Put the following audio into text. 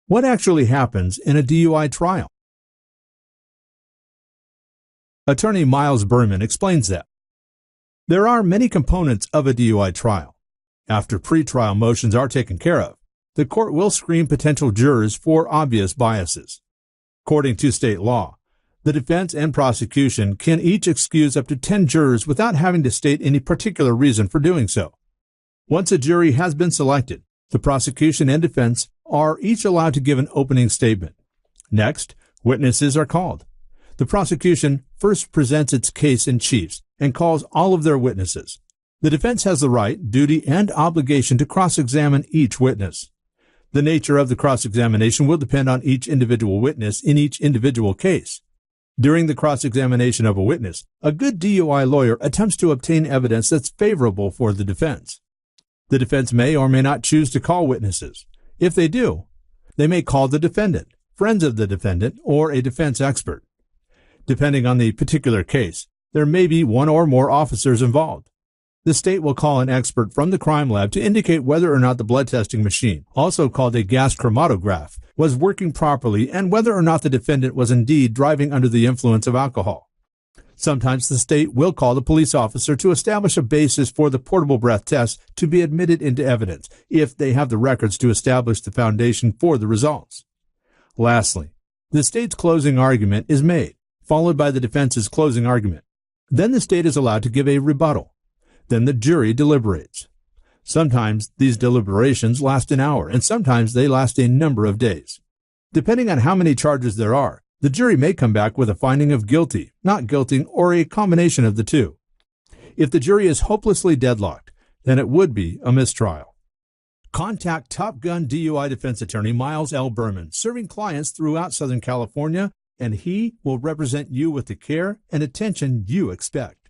What actually happens in a DUI trial? Attorney Myles Berman explains that there are many components of a DUI trial. After pretrial motions are taken care of, the court will screen potential jurors for obvious biases. According to state law, the defense and prosecution can each excuse up to 10 jurors without having to state any particular reason for doing so. Once a jury has been selected, the prosecution and defense are each allowed to give an opening statement. Next, witnesses are called. The prosecution first presents its case in chiefs and calls all of their witnesses. The defense has the right, duty, and obligation to cross-examine each witness. The nature of the cross-examination will depend on each individual witness in each individual case. During the cross-examination of a witness, a good DUI lawyer attempts to obtain evidence that's favorable for the defense. The defense may or may not choose to call witnesses. If they do, they may call the defendant, friends of the defendant, or a defense expert. Depending on the particular case, there may be one or more officers involved. The state will call an expert from the crime lab to indicate whether or not the blood testing machine, also called a gas chromatograph, was working properly and whether or not the defendant was indeed driving under the influence of alcohol. Sometimes the state will call the police officer to establish a basis for the portable breath test to be admitted into evidence if they have the records to establish the foundation for the results. Lastly, the state's closing argument is made, followed by the defense's closing argument. Then the state is allowed to give a rebuttal. Then the jury deliberates. Sometimes these deliberations last an hour, and sometimes they last a number of days. Depending on how many charges there are, the jury may come back with a finding of guilty, not guilty, or a combination of the two. If the jury is hopelessly deadlocked, then it would be a mistrial. Contact Top Gun DUI defense attorney Myles L. Berman, serving clients throughout Southern California, and he will represent you with the care and attention you expect.